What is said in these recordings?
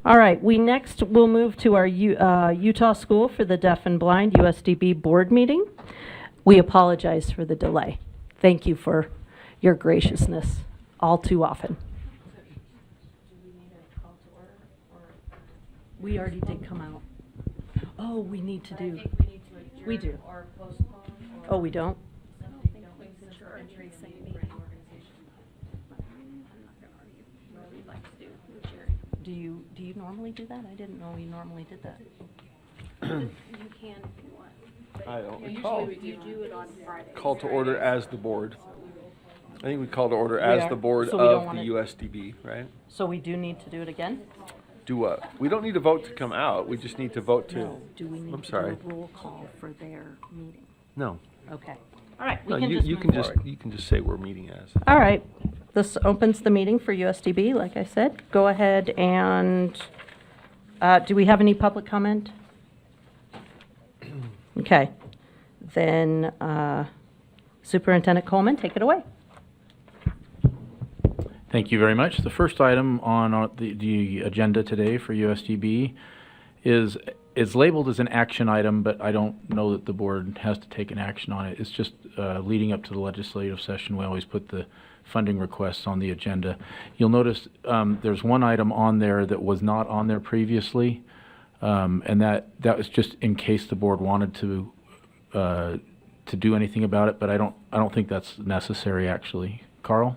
All right, we next will move to our Utah School for the Deaf and Blind USDB board meeting. We apologize for the delay. Thank you for your graciousness all too often. We already did come out. Oh, we need to do. We do. Oh, we don't? Do you normally do that? I didn't know we normally did that. You can if you want. I don't Usually recall. you do it on Friday. Call to order as the board. I think we call to order as are? the board So we don't of wanna- the USDB, right? So we do need to do it again? Do what? We don't need to vote to come out. We just need to vote to. No. Do we need I'm to sorry. do a roll call for their meeting? No. Okay. All right, we No, can you, just you move can just forward. you can just say we're meeting as. All right. This opens the meeting for USDB, like I said. Go ahead and, do we have any public comment? Okay. Then Superintendent Coleman, take it away. Thank you very much. The first item on the agenda today for USDB is labeled as an action item, but I don't know that the board has to take an action on it. It's just leading up to the legislative session. We always put the funding requests on the agenda. You'll notice there's one item on there that was not on there previously, and that was just in case the board wanted to do anything about it, but I don't think that's necessary actually. Carl?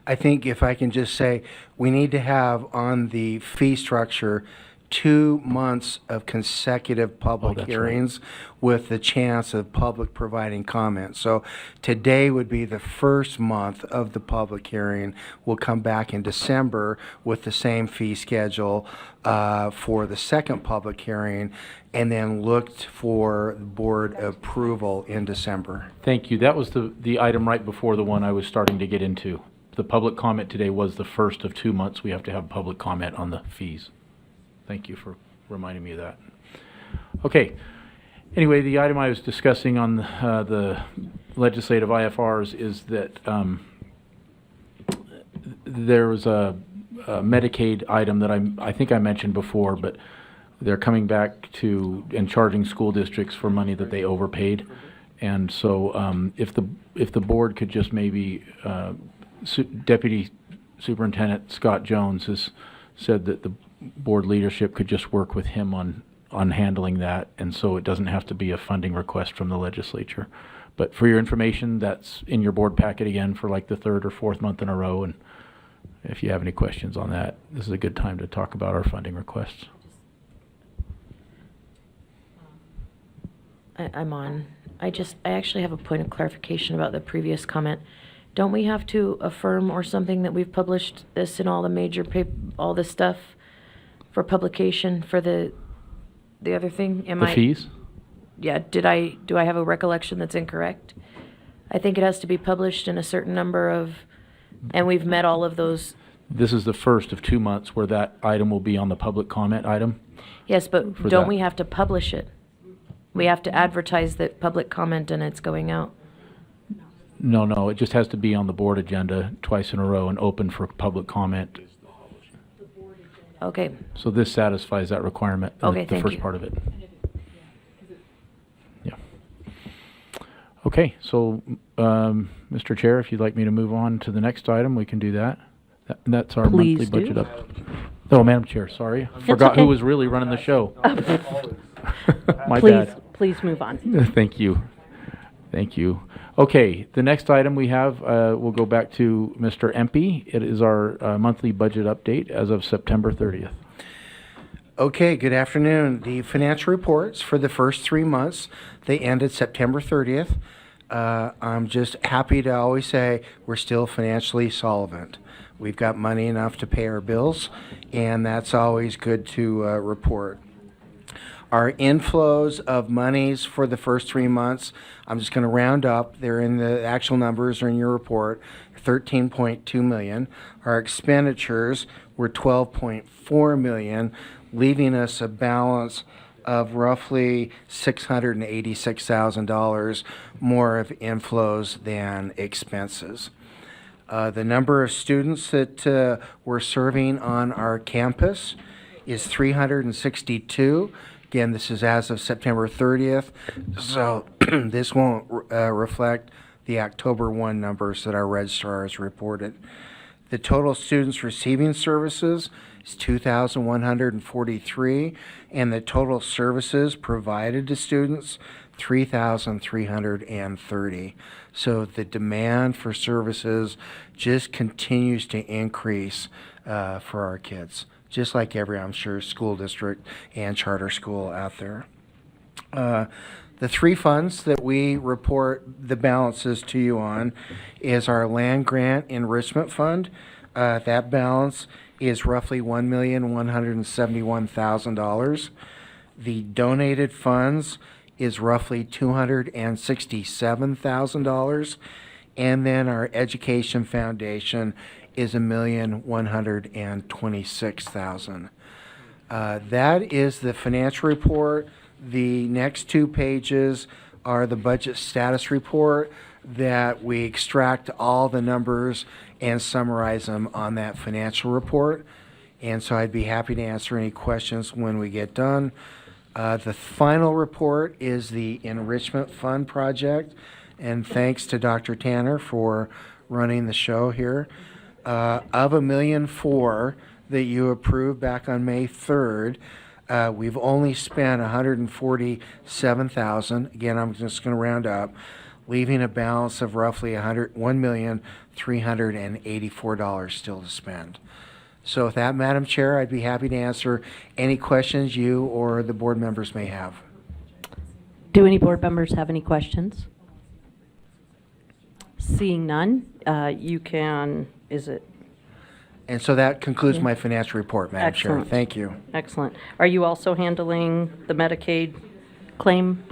I think if I can just say, we need to have on the fee structure 2 months of consecutive public that's right. hearings with the chance of public providing comments. So today would be the first month of the public hearing. We'll come back in December with the same fee schedule for the second public hearing, and then looked for board approval in December. Thank you. That was the item right before the one I was starting to get into. The public comment today was the first of 2 months. We have to have public comment on the fees. Thank you for reminding me of that. Okay. Anyway, the item I was discussing on the legislative IFRs is that there was a Medicaid item that I think I mentioned before, but they're coming back to and charging school districts for money that they overpaid. And so if the board could just maybe Deputy Superintendent Scott Jones has said that the board leadership could just work with him on handling that, and so it doesn't have to be a funding request from the legislature. But for your information, that's in your board packet again for like the third or fourth month in a row, and if you have any questions on that, this is a good time to talk about our funding requests. I'm on. I actually have a point of clarification about the previous comment. Don't we have to affirm or something that we've published this in all the major all this stuff for publication for the other thing? The fees? Yeah, do I have a recollection that's incorrect? I think it has to be published in a certain number of, and we've met all of those. This is the first of 2 months where that item will be on the public comment item. Yes, but For don't that. we have to publish it? We have to advertise that public comment and it's going out. No, it just has to be on the board agenda twice in a row and open for public comment. Okay, So this satisfies that requirement, Okay, the thank first you. part of it. Yeah. Okay, so, Mr. Chair, if you'd like me to move on to the next item, we can do that. That's our monthly Please do. budget up. Oh, Madam Chair, sorry. I forgot okay. who was really running the show. My Please, bad. please move on. Thank you. Thank you. Okay, the next item we have, we'll go back to Mr. Empey. It is our monthly budget update as of September 30th. Okay, good afternoon. The financial reports for the first 3 months, they ended September 30th. I'm just happy to always say we're still financially solvent. We've got money enough to pay our bills, and that's always good to report. Our inflows of monies for the first 3 months, I'm just going to round up. They're in the actual numbers are in your report, 13.2 million. Our expenditures were 12.4 million, leaving us a balance of roughly $686,000 more of inflows than expenses. The number of students that we're serving on our campus is 362. Again, this is as of September 30th, so this won't reflect the October 1 numbers that our registrar has reported. The total students receiving services is 2,143, and the total services provided to students, 3,330. So the demand for services just continues to increase for our kids, just like every, I'm sure, school district and charter school out there. The three funds that we report the balances to you on is our land grant enrichment fund. That balance is roughly $1,171,000. The donated funds is roughly $267,000. And then our education foundation is $1,126,000. That is the financial report. The next 2 pages are the budget status report that we extract all the numbers and summarize them on that financial report. And so I'd be happy to answer any questions when we get done. The final report is the enrichment fund project. And thanks to Dr. Tanner for running the show here. Of $1.4 million that you approved back on May 3rd, we've only spent $147,000. Again, I'm just going to round up, leaving a balance of roughly $1,384 still to spend. So with that, Madam Chair, I'd be happy to answer any questions you or the board members may have. Do any board members have any questions? Seeing none, you can, is it? And so that concludes my financial report, Madam Chair. Excellent. Thank you. Excellent. Are you also handling the Medicaid claim?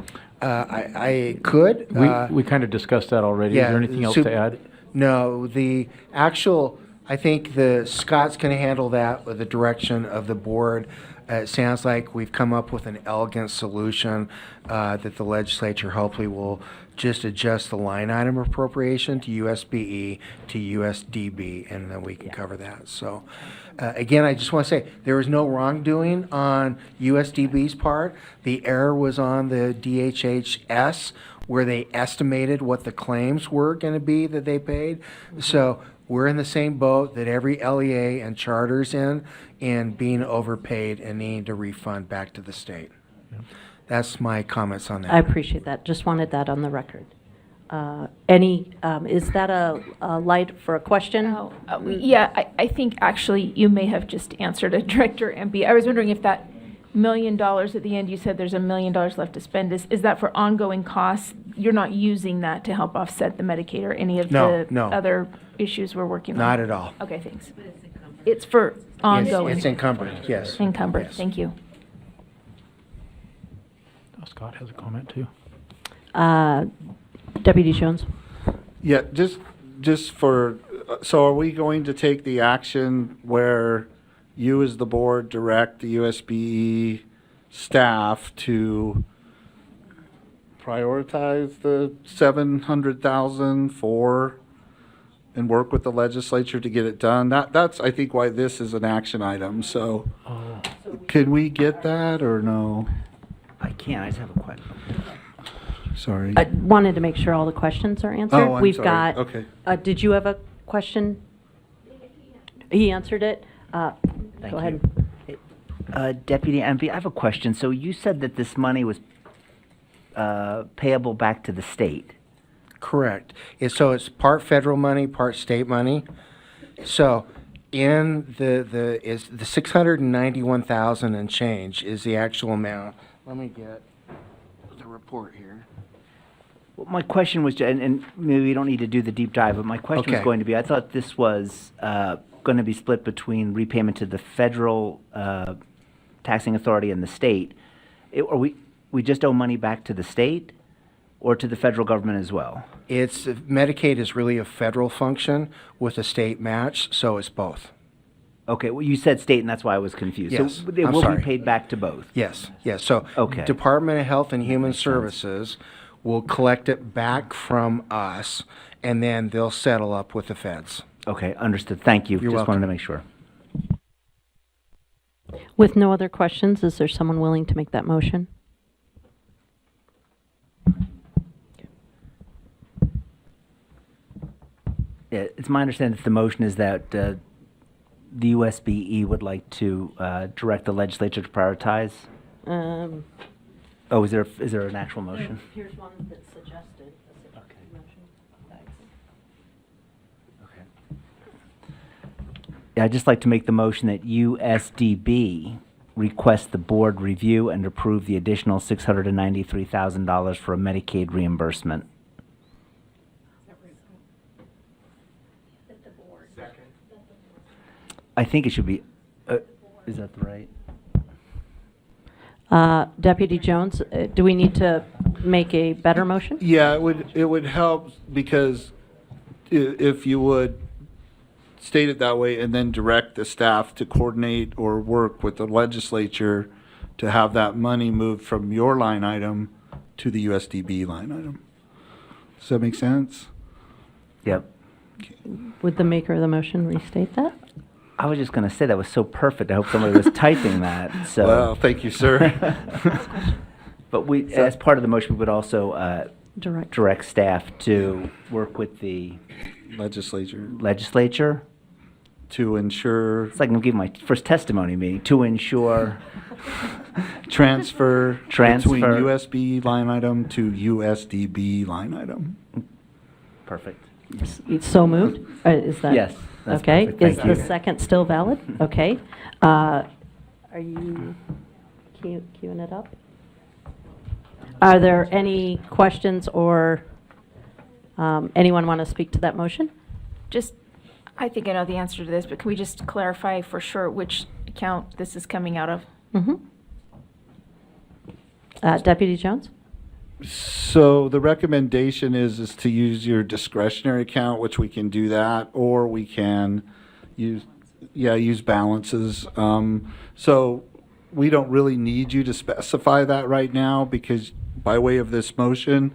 I could. We kind of discussed that already. Is there anything else to add? No, the actual, I think Scott's going to handle that with the direction of the board. It sounds like we've come up with an elegant solution that the legislature hopefully will just adjust the line item appropriation to USBE to USDB, and then we can cover that. So again, I just want to say there was no wrongdoing on USDB's part. The error was on the DHHS, where they estimated what the claims were going to be that they paid. So we're in the same boat that every LEA and charter's in being overpaid and needing to refund back to the state. That's my comments on that. I appreciate that. Just wanted that on the record. Is that a light for a question? Yeah, I think actually you may have just answered it, Director Empey. I was wondering if that $1 million at the end, you said there's $1 million left to spend. Is that for ongoing costs? You're not using that to help offset the Medicaid or any of the No. other issues we're working on? Not at all. Okay, thanks. It's for ongoing. It's encumbered, yes. Encumbered, Yes. thank you. Scott has a comment too. Deputy Jones? Yeah, just for, so are we going to take the action where you as the board direct the USBE staff to prioritize the 700,000 for and work with the legislature to get it done? That's, I think, why this is an action item. So can we get that or no? I can't, I just have a question. Sorry. I wanted to make sure all the questions are answered. Oh, I'm We've sorry. got. Okay. Did you have a question? He answered it. Thank Go ahead. you. Deputy Empey, I have a question. So you said that this money was payable back to the state. Correct. So it's part federal money, part state money. So in the 691,000 and change is the actual amount. Let me get the report here. Well, my question was, and maybe we don't need to do the deep dive, but my question was Okay. going to be, I thought this was going to be split between repayment to the federal taxing authority and the state. Are we just owe money back to the state or to the federal government as well? Medicaid is really a federal function with a state match, so it's both. Okay, well, you said state, and that's why I was confused. Yes, So it I'm will sorry. be paid back to both? Yes, yes. So Okay. Department of Health and Human Services will collect it back from us, and then they'll settle up with the feds. Okay, understood. Thank you. You're Just welcome. wanted to make sure. With no other questions, is there someone willing to make that motion? Yeah, it's my understanding that the motion is that the USBE would like to direct the legislature to prioritize. Oh, is there an actual motion? Here's one that's suggested. Okay. Okay. Yeah, I'd just like to make the motion that USDB request the board review and approve the additional $693,000 for a Medicaid reimbursement. I think it should be, is that the right? Deputy Jones, do we need to make a better motion? Yeah, it would help because if you would state it that way and then direct the staff to coordinate or work with the legislature to have that money moved from your line item to the USDB line item. Does that make sense? Yep. Would the maker of the motion restate that? I was just going to say that was so perfect. I hope somebody was typing that. So. Well, thank you, sir. But we, as part of the motion, we would also Direct. direct staff to work with the Legislature legislature. to ensure It's like I'm giving my first testimony meeting to ensure. transfer Transfer. between USB line item to USDB line item. Perfect. So moved? Is that? Yes, that's Okay. perfect. Is Thank the you. second still valid? Okay. Are you queuing it up? Are there any questions or anyone want to speak to that motion? Just, I think I know the answer to this, but can we just clarify for sure which account this is coming out of? Mm-hmm. Deputy Jones? So the recommendation is to use your discretionary account, which we can do that, or we can use balances. So we don't really need you to specify that right now because by way of this motion,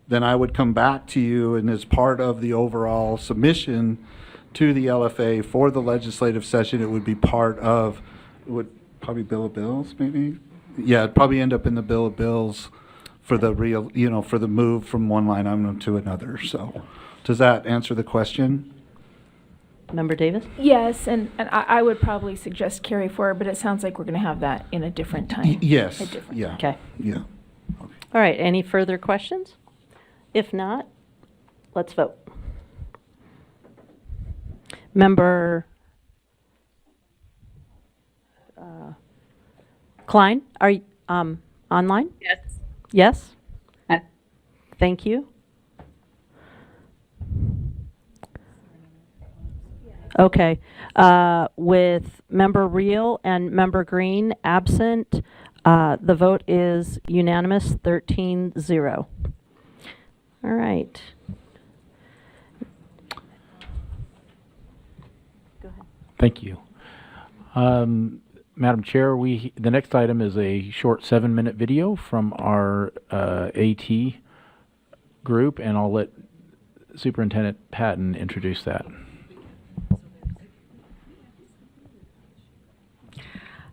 then I would come back to you and as part of the overall submission to the LFA for the legislative session, it would be part of, it would probably bill of bills maybe? Yeah, it'd probably end up in the bill of bills for the real, for the move from one line item to another. So does that answer the question? Member Davis? Yes, and I would probably suggest carry forward, but it sounds like we're going to have that in a different time. Yes, A different yeah. Okay. Yeah. All right. Any further questions? If not, let's vote. Member Klein, are you online? Yes. Yes? Uh, Thank you. Okay. With Member Reel and Member Green absent, the vote is unanimous, 13-0. All right. Go ahead. Thank you. Madam Chair, the next item is a short 7-minute video from our AT group, and I'll let Superintendent Patton introduce that.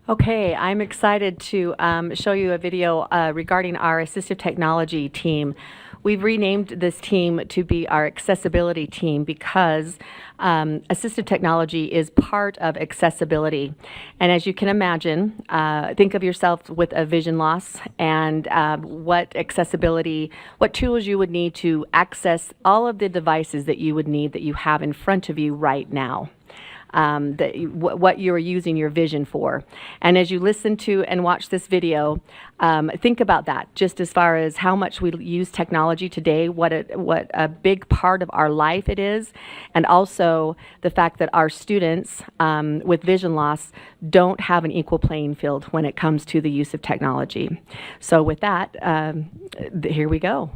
Okay, I'm excited to show you a video regarding our assistive technology team. We've renamed this team to be our accessibility team because assistive technology is part of accessibility. And as you can imagine, think of yourself with a vision loss and what tools you would need to access all of the devices that you would need that you have in front of you right now. What you're using your vision for. And as you listen to and watch this video, think about that, just as far as how much we use technology today, what a big part of our life it is, and also the fact that our students with vision loss don't have an equal playing field when it comes to the use of technology. So with that, here we go.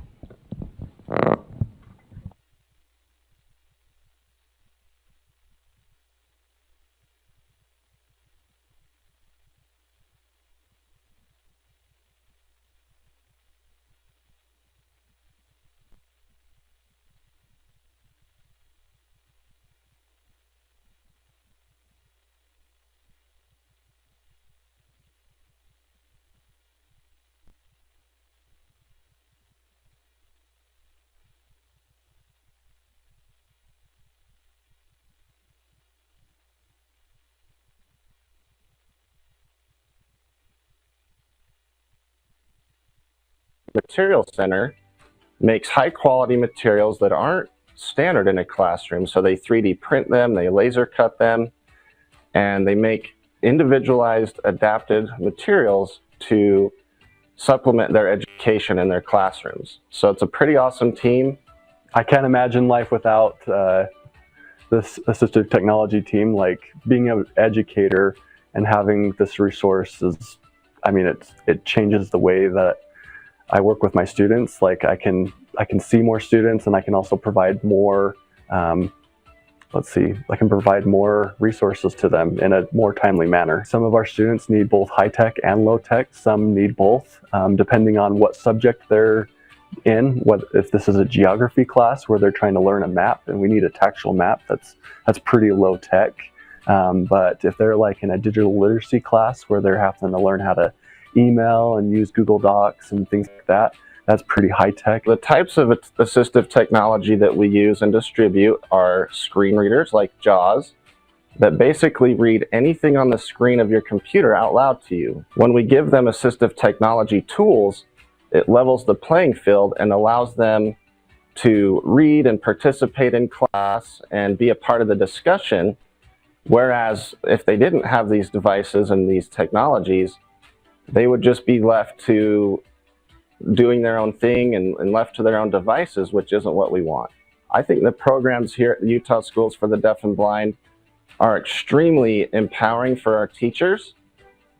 Material Center makes high quality materials that aren't standard in a classroom. So they 3D print them, they laser cut them, and they make individualized adapted materials to supplement their education in their classrooms. So it's a pretty awesome team. I can't imagine life without this assistive technology team. Like, being an educator and having this resource is, I mean, it changes the way that I work with my students. Like, I can see more students, and I can also provide more, I can provide more resources to them in a more timely manner. Some of our students need both high tech and low tech. Some need both, depending on what subject they're in. If this is a geography class where they're trying to learn a map and we need a tactile map, that's pretty low tech. But if they're like in a digital literacy class where they're having to learn how to email and use Google Docs and things like that, that's pretty high tech. The types of assistive technology that we use and distribute are screen readers like JAWS that basically read anything on the screen of your computer out loud to you. When we give them assistive technology tools, it levels the playing field and allows them to read and participate in class and be a part of the discussion. Whereas if they didn't have these devices and these technologies, they would just be left to doing their own thing and left to their own devices, which isn't what we want. I think the programs here at the Utah Schools for the Deaf and Blind are extremely empowering for our teachers,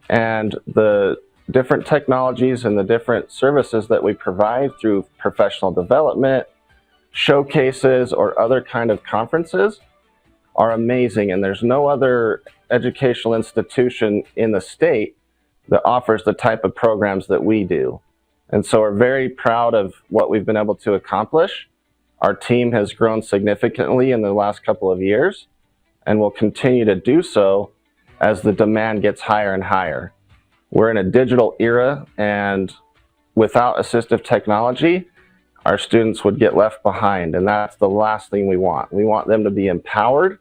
and the different technologies and the different services that we provide through professional development, showcases, or other kind of conferences are amazing. And there's no other educational institution in the state that offers the type of programs that we do. And so we're very proud of what we've been able to accomplish. Our team has grown significantly in the last couple of years and will continue to do so as the demand gets higher and higher. We're in a digital era, and without assistive technology, our students would get left behind, and that's the last thing we want. We want them to be empowered,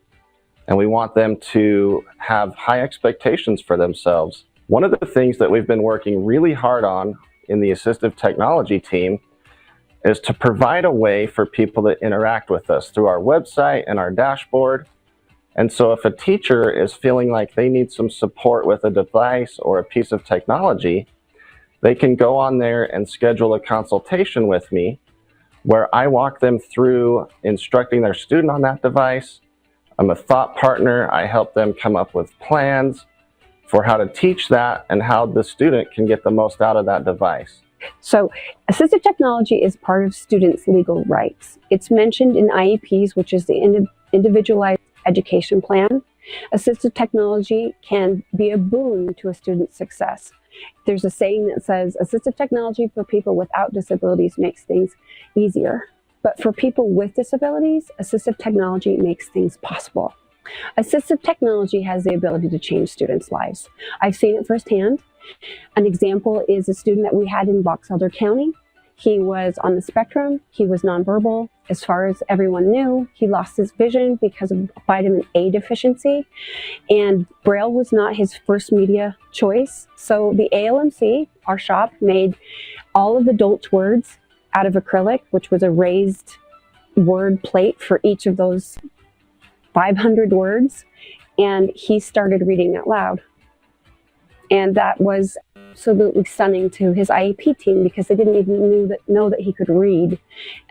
and we want them to have high expectations for themselves. One of the things that we've been working really hard on in the assistive technology team is to provide a way for people to interact with us through our website and our dashboard. And so if a teacher is feeling like they need some support with a device or a piece of technology, they can go on there and schedule a consultation with me where I walk them through instructing their student on that device. I'm a thought partner. I help them come up with plans for how to teach that and how the student can get the most out of that device. So assistive technology is part of students' legal rights. It's mentioned in IEPs, which is the individualized education plan. Assistive technology can be a boon to a student's success. There's a saying that says, assistive technology for people without disabilities makes things easier. But for people with disabilities, assistive technology makes things possible. Assistive technology has the ability to change students' lives. I've seen it firsthand. An example is a student that we had in Box Elder County. He was on the spectrum. He was nonverbal. As far as everyone knew, he lost his vision because of vitamin A deficiency, and Braille was not his first media choice. So the ALMC, our shop, made all of the Dolch words out of acrylic, which was a raised word plate for each of those 500 words, and he started reading out loud. And that was absolutely stunning to his IEP team because they didn't even know that he could read.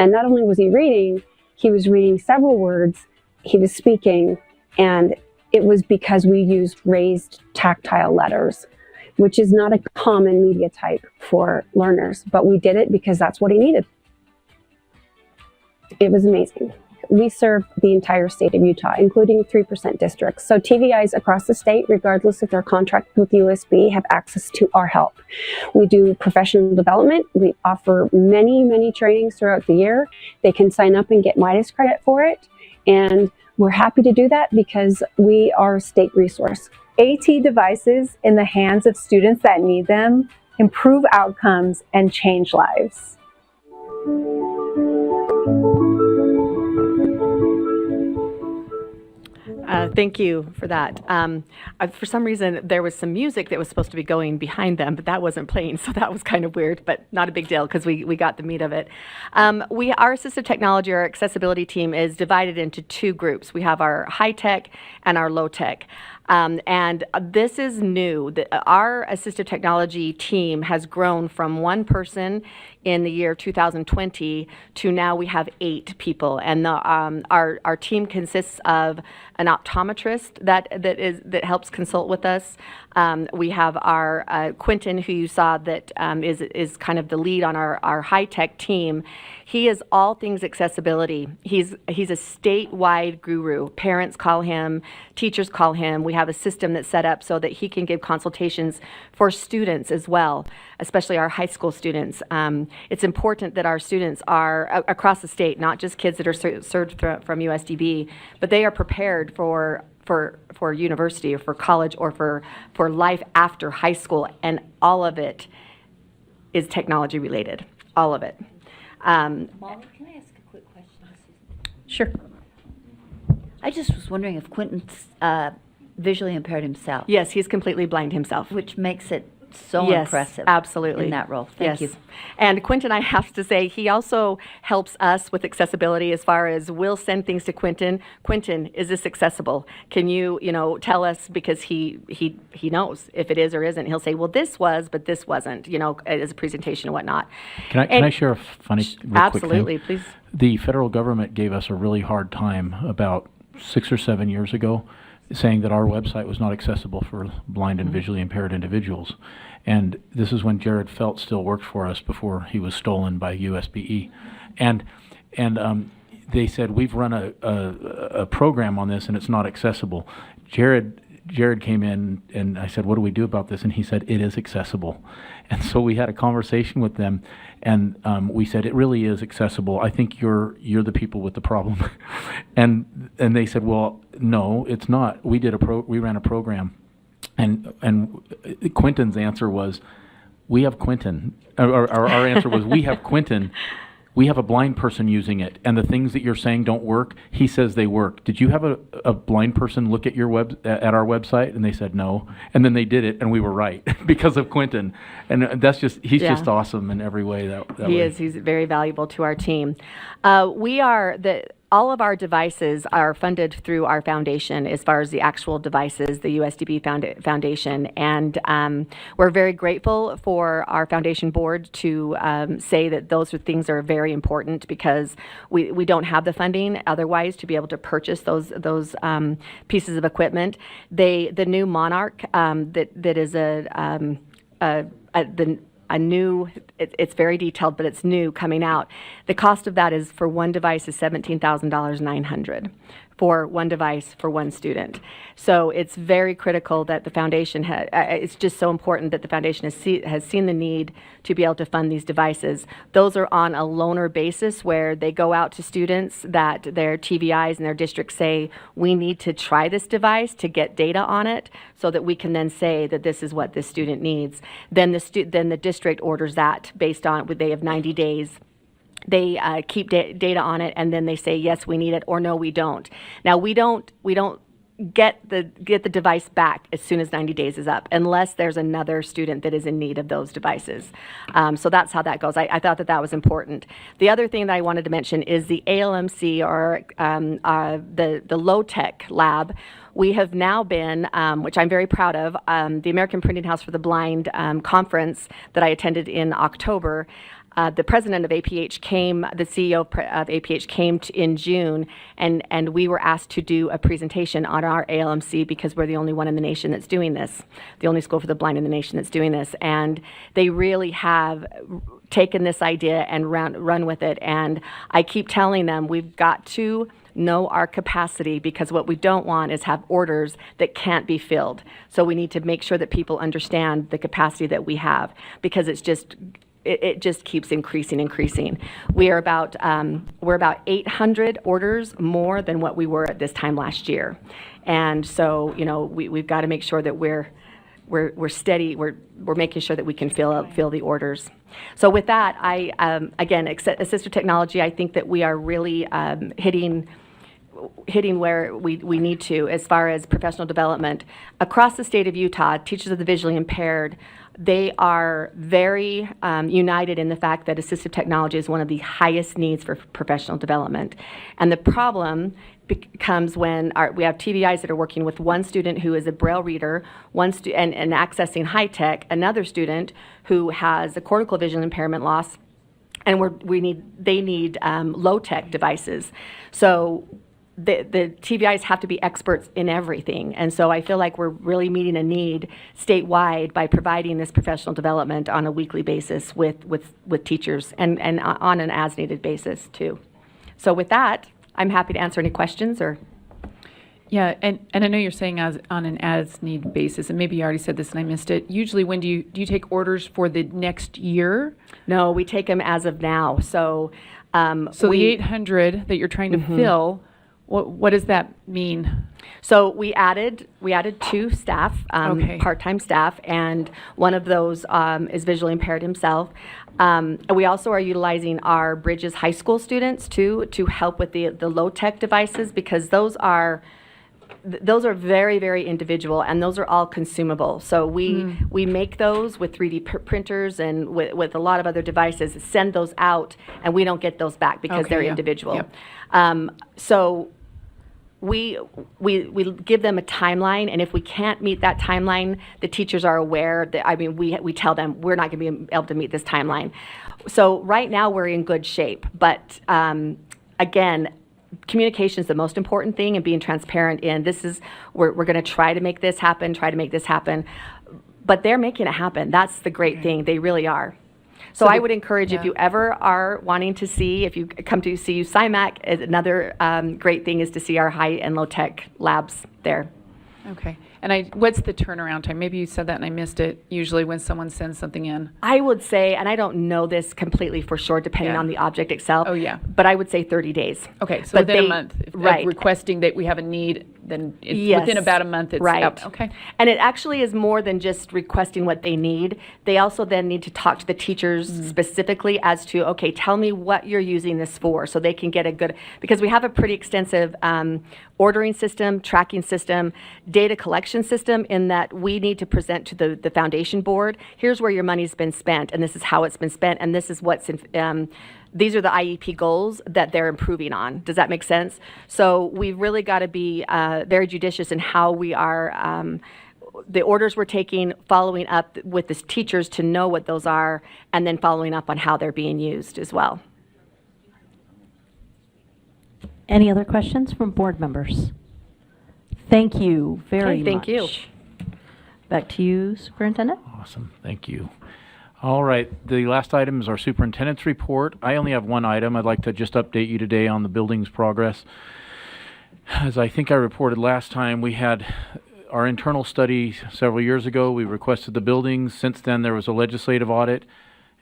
And not only was he was reading several words, he was speaking, and it was because we used raised tactile letters, which is not a common media type for learners, but we did it because that's what he needed. It was amazing. We serve the entire state of Utah, including 3% districts. So TVIs across the state, regardless if they're contracted with USB, have access to our help. We do professional development. We offer many, many trainings throughout the year. They can sign up and get Midas credit for it. And we're happy to do that because we are a state resource. AT devices in the hands of students that need them improve outcomes and change lives. Thank you for that. For some reason, there was some music that was supposed to be going behind them, but that wasn't playing, so that was kind of weird, but not a big deal because we got the meat of it. Our assistive technology, our accessibility team, is divided into two groups. We have our high-tech and our low-tech. And this is new. Our assistive technology team has grown from one person in the year 2020 to now we have 8 people. And our team consists of an optometrist that helps consult with us. We have our Quentin, who you saw that is kind of the lead on our high-tech team. He is all things accessibility. He's a statewide guru. Parents call him, teachers call him. We have a system that's set up so that he can give consultations for students as well, especially our high school students. It's important that our students are across the state, not just kids that are served from USDB, but they are prepared for university or for college or for life after high school, and all of it is technology related, all of it. Molly, can I ask a quick question? Sure. I just was wondering if Quentin's visually impaired himself. Yes, he's completely blind himself. Which makes it so yes, impressive. Absolutely. In that role. Thank you. And Quentin, I have to say, he also helps us with accessibility as far as we'll send things to Quentin. Quentin, is this accessible? Can you tell us, because he knows if it is or isn't. He'll say, well, this was, but this wasn't, as a presentation and whatnot. Can I share a funny, real quick thing? Absolutely, please. The federal government gave us a really hard time about 6 or 7 years ago, saying that our website was not accessible for blind and visually impaired individuals. And this is when Jared Felt still worked for us before he was stolen by USBE. And they said, we've run a program on this and it's not accessible. Jared came in and I said, what do we do about this? And he said, it is accessible. And so we had a conversation with them, and we said, it really is accessible. I think you're the people with the problem. and they said, well, no, it's not. We ran a program, and Quentin's answer was, we have Quentin. Our answer was, we have Quentin. We have a blind person using it, and the things that you're saying don't work, he says they work. Did you have a blind person look at at our website? And they said no. And then they did it, and we were right because of Quentin. And he's just awesome in every way. He is. He's very valuable to our team. All of our devices are funded through our foundation as far as the actual devices, the USDB Foundation. And we're very grateful for our foundation board to say that those things are very important, because we don't have the funding otherwise to be able to purchase those pieces of equipment. The new Monarch that is a new, it's very detailed, but it's new coming out. The cost of that is, for one device, is $17,900 for one device for one student. So it's very critical that the foundation it's just so important that the foundation has seen the need to be able to fund these devices. Those are on a loaner basis, where they go out to students that their TVIs and their districts say, we need to try this device to get data on it so that we can then say that this is what this student needs. Then the district orders that based on, they have 90 days. They keep data on it, and then they say, yes, we need it, or no, we don't. Now, we don't get the device back as soon as 90 days is up, unless there's another student that is in need of those devices. So that's how that goes. I thought that was important. The other thing that I wanted to mention is the ALMC, or the low-tech lab. We have now been, which I'm very proud of, the American Printing House for the Blind conference that I attended in October. The president of APH came, the CEO of APH came in June, and we were asked to do a presentation on our ALMC, because we're the only one in the nation that's doing this, the only school for the blind in the nation that's doing this. And they really have taken this idea and run with it. And I keep telling them, we've got to know our capacity, because what we don't want is have orders that can't be filled. So we need to make sure that people understand the capacity that we have, because it just keeps increasing. We're about 800 orders more than what we were at this time last year. And so, we've got to make sure that we're steady. We're making sure that we can fill the orders. So with that, again, assistive technology, I think that we are really hitting where we need to as far as professional development. Across the state of Utah, teachers of the visually impaired, they are very united in the fact that assistive technology is one of the highest needs for professional development. And the problem comes when we have TVIs that are working with one student who is a Braille reader, and accessing high tech, another student who has a cortical vision impairment loss, and they need low tech devices. So the TVIs have to be experts in everything. And so I feel like we're really meeting a need statewide by providing this professional development on a weekly basis with teachers and on an as needed basis too. So with that, I'm happy to answer any questions or. Yeah, and I know you're saying on an as-need basis, and maybe you already said this and I missed it. Usually when do you take orders for the next year? No, we take them as of now. So the 800 that you're trying to fill, what does that mean? So we added 2 staff, part-time staff, and one of those is visually impaired himself. We also are utilizing our Bridges High School students too to help with the low-tech devices, because those are very, very individual, and those are all consumable. So we make those with 3D printers and with a lot of other devices, send those out, and we don't get those back because they're individual. Yep. So we give them a timeline, and if we can't meet that timeline, the teachers are aware that, we tell them we're not going to be able to meet this timeline. So right now we're in good shape, but again, communication is the most important thing, and being transparent in we're going to try to make this happen, but they're making it happen. That's the great thing. They really are. So I would encourage, if you ever are wanting to see, if you come to CU SciMac, another great thing is to see our high and low tech labs there. Okay. And what's the turnaround time? Maybe you said that and I missed it, usually when someone sends something in. I would say, and I don't know this completely for sure, depending on the object itself. Oh, yeah. But I would say 30 days. Okay, so within a month. If requesting that we have a need, then within about a month it's out. Okay. And it actually is more than just requesting what they need. They also then need to talk to the teachers specifically as to, okay, tell me what you're using this for, so they can get a good, because we have a pretty extensive ordering system, tracking system, data collection system, in that we need to present to the foundation board, here's where your money's been spent, and this is how it's been spent, and this is what's in, these are the IEP goals that they're improving on. Does that make sense? So we've really got to be very judicious in how we are, the orders we're taking, following up with the teachers to know what those are, and then following up on how they're being used as well. Any other questions from board members? Thank you very much. Thank you. Back to you, Superintendent. Awesome, thank you. All right, the last item is our superintendent's report. I only have one item. I'd like to just update you today on the building's progress. As I think I reported last time, we had our internal study several years ago. We requested the buildings. Since then, there was a legislative audit,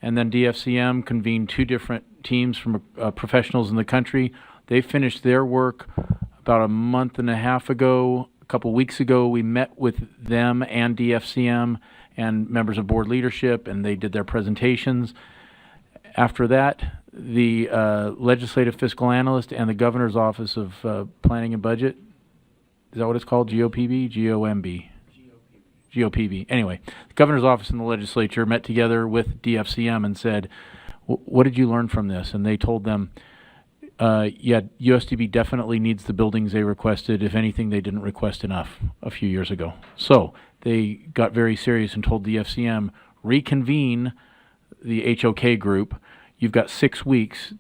and then DFCM convened 2 different teams from professionals in the country. They finished their work about a month and a half ago. A couple weeks ago, we met with them and DFCM and members of board leadership, and they did their presentations. After that, the legislative fiscal analyst and the governor's office of planning and budget, is that what it's called? GOPB? GOMB? GOPB. Anyway, the governor's office and the legislature met together with DFCM and said, what did you learn from this? And they told them, USDB definitely needs the buildings they requested. If anything, they didn't request enough a few years ago. So they got very serious and told the FCM, reconvene the HOK group. You've got 6 weeks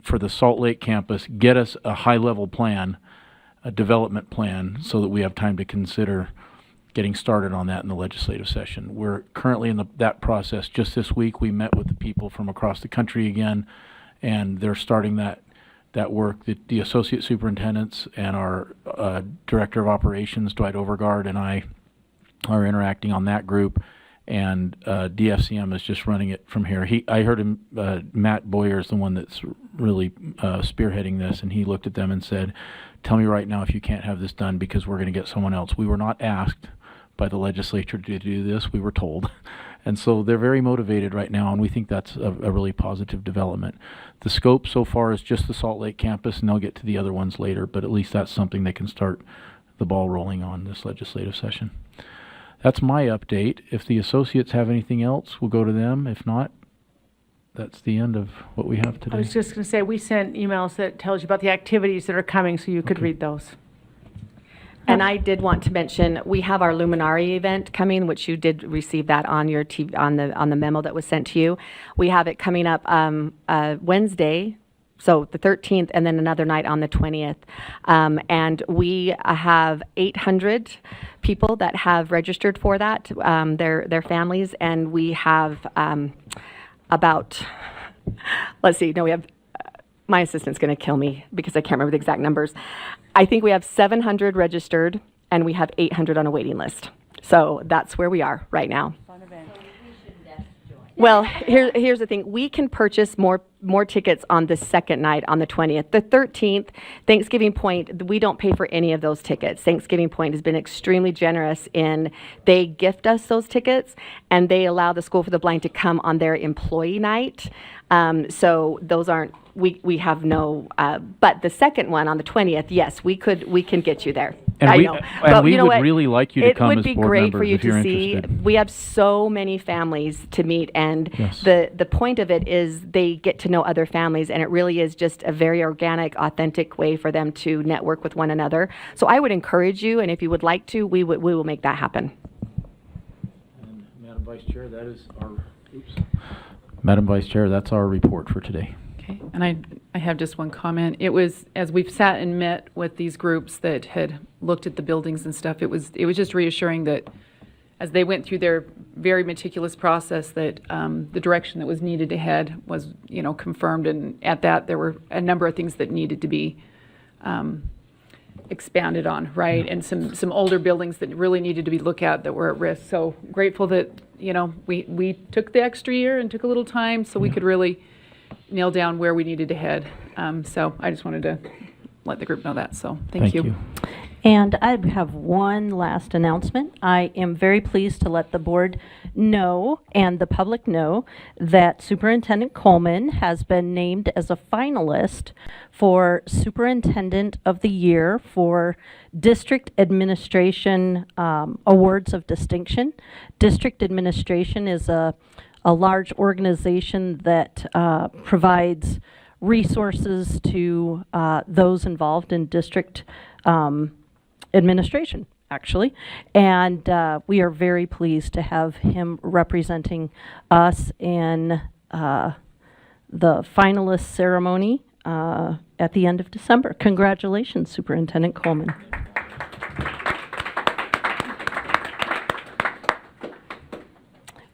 for the Salt Lake campus. Get us a high-level plan, a development plan, so that we have time to consider getting started on that in the legislative session. We're currently in that process. Just this week, we met with the people from across the country again, and they're starting that work. The associate superintendents and our director of operations, Dwight Overgaard, and I are interacting on that group, and DFCM is just running it from here. I heard him, Matt Boyer is the one that's really spearheading this, and he looked at them and said, tell me right now if you can't have this done, because we're going to get someone else. We were not asked by the legislature to do this. We were told. And so they're very motivated right now, and we think that's a really positive development. The scope so far is just the Salt Lake campus, and they'll get to the other ones later, but at least that's something they can start the ball rolling on this legislative session. That's my update. If the associates have anything else, we'll go to them. If not, that's the end of what we have I today. was just going to say, we sent emails that tells you about the activities that are coming, so you could read those. And I did want to mention, we have our Luminari event coming, which you did receive that on your TV, on the memo that was sent to you. We have it coming up Wednesday, so the 13th, and then another night on the 20th. And we have 800 people that have registered for that, their families, and we have about, let's see, no, we have, my assistant's going to kill me because I can't remember the exact numbers. I think we have 700 registered, and we have 800 on a waiting list. So that's where we are right now. Well, here's the thing. We can purchase more tickets on the second night, on the 20th. The 13th, Thanksgiving Point, we don't pay for any of those tickets. Thanksgiving Point has been extremely generous in they gift us those tickets, and they allow the School for the Blind to come on their employee night. So those aren't, we have no, but the second one on the 20th, yes, we can get you there. And I we, know. and But we you know would what? really like you to It come would as be board great members for you if you're to see. interested. We have so many families to meet, and Yes. the point of it is they get to know other families, and it really is just a very organic, authentic way for them to network with one another. So I would encourage you, and if you would like to, we will make that happen. And Madam Vice Chair, that is our, Madam Vice Chair, that's our report for today. Okay, and I have just one comment. It was, as we've sat and met with these groups that had looked at the buildings and stuff, it was just reassuring that as they went through their very meticulous process, that the direction that was needed to head was, confirmed, and at that, there were a number of things that needed to be expanded on, right? And some older buildings that really needed to be looked at that were at risk. So grateful that, we took the extra year and took a little time so we could really nail down where we needed to head. So I just wanted to let the group know that. So thank you. And I have one last announcement. I am very pleased to let the board know and the public know that Superintendent Coleman has been named as a finalist for Superintendent of the Year for District Administration Awards of Distinction. District Administration is a large organization that provides resources to those involved in district administration, actually. And we are very pleased to have him representing us in the finalist ceremony at the end of December. Congratulations, Superintendent Coleman.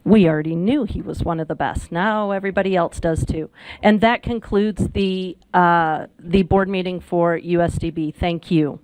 We already knew he was one of the best. Now everybody else does too. And that concludes the board meeting for USDB. Thank you.